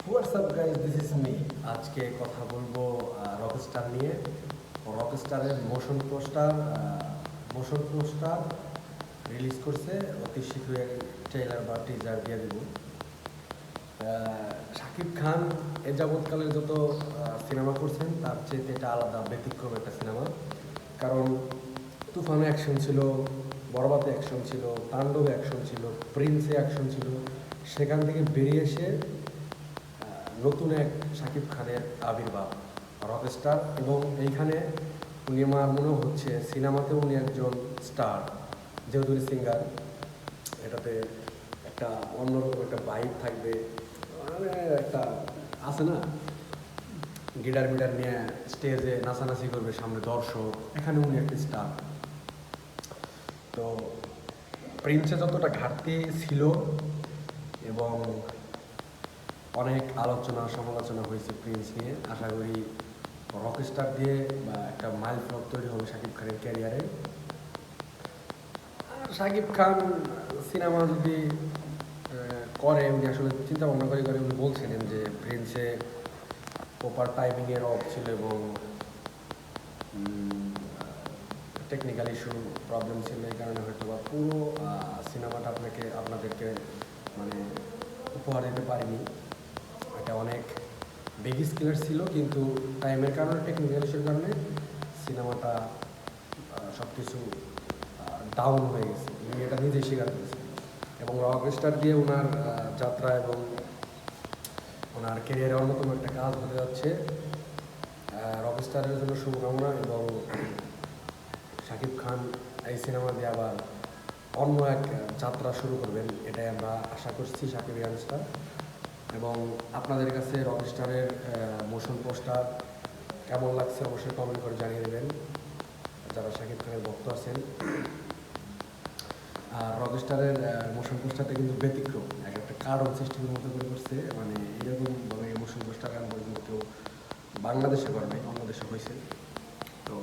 WhatsApp guys, this is me. আজকে কথা বলবো রকস্টার নিয়ে। রকস্টারের মোশন পোস্টার রিলিজ করছে। অতি শীঘ্রই ট্রেলার বা টিজার দিয়ে দেব। শাকিব খান এ যাবৎকালের যত সিনেমা করছেন তার চেয়ে এটা আলাদা, ব্যতিক্রম একটা সিনেমা। কারণ তুফানে অ্যাকশন ছিল, বরবাতে অ্যাকশন ছিল, তাণ্ডবে অ্যাকশন ছিল, প্রিন্সে অ্যাকশন ছিল। সেখান থেকে বেরিয়ে এসে নতুন এক শাকিব খানের আবির্ভাব রকস্টার। এবং এইখানে উনি আমার মনে হচ্ছে সিনেমাতেও উনি একজন স্টার, যেহেতু সিঙ্গার। এটাতে একটা অন্যরকম একটা ভাইব থাকবে, মানে একটা আছে না, গিটার মিটার নিয়ে স্টেজে নাচানাচি করবে সামনে দর্শক। এখানে উনি একটা স্টার। তো প্রিন্সে যতটা ঘাটতি ছিল এবং অনেক আলোচনা সমালোচনা হয়েছে প্রিন্স নিয়ে, আশা করি রকস্টার দিয়ে বা একটা মাইল ফলক তৈরি হবে শাকিব খানের ক্যারিয়ারে। আর শাকিব খান সিনেমা যদি করে, উনি আসলে চিন্তা ভাবনা করে উনি বলছিলেন যে প্রিন্সে প্রপার টাইমিংয়ের অফ ছিল এবং টেকনিক্যাল ইস্যু প্রবলেম ছিল। এই কারণে হয়তো বা পুরো সিনেমাটা আপনাদেরকে মানে উপহার দিতে পারিনি। এটা অনেক বিগ স্কেলের ছিল, কিন্তু টাইমের কারণে, টেকনিক্যাল ইস্যুর কারণে সিনেমাটা সব কিছু ডাউন হয়ে গেছে। উনি এটা নিজেই স্বীকার করেছেন। এবং রকস্টার দিয়ে ওনার যাত্রা এবং ওনার ক্যারিয়ারে অন্যতম একটা কাজ হতে যাচ্ছে। রকস্টারের জন্য শুভকামনা। এবং শাকিব খান এই সিনেমা দিয়ে আবার অন্য এক যাত্রা শুরু করবেন, এটাই আমরা আশা করছি শাকিবিয়ানসটা। এবং আপনাদের কাছে রকস্টারের মোশন পোস্টার কেমন লাগছে অবশ্যই কমেন্ট করে জানিয়ে দেবেন, যারা শাকিব খানের ভক্ত আছেন। আর রকস্টারের মোশন পোস্টারটা কিন্তু ব্যতিক্রম, একটা কার্টুন সিস্টেমের মতো করে করছে। মানে এরকমভাবে মোশন পোস্টার গান কিন্তু কেউ বাংলাদেশে করে নাই, অন্য দেশে হয়েছে। তো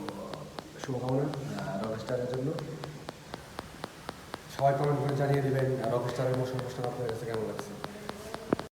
শুভকামনা রকস্টারের জন্য। সবাই কমেন্ট করে জানিয়ে দেবেন রকস্টারের মোশন পোস্টার আপনাদের কাছে কেমন লাগছে।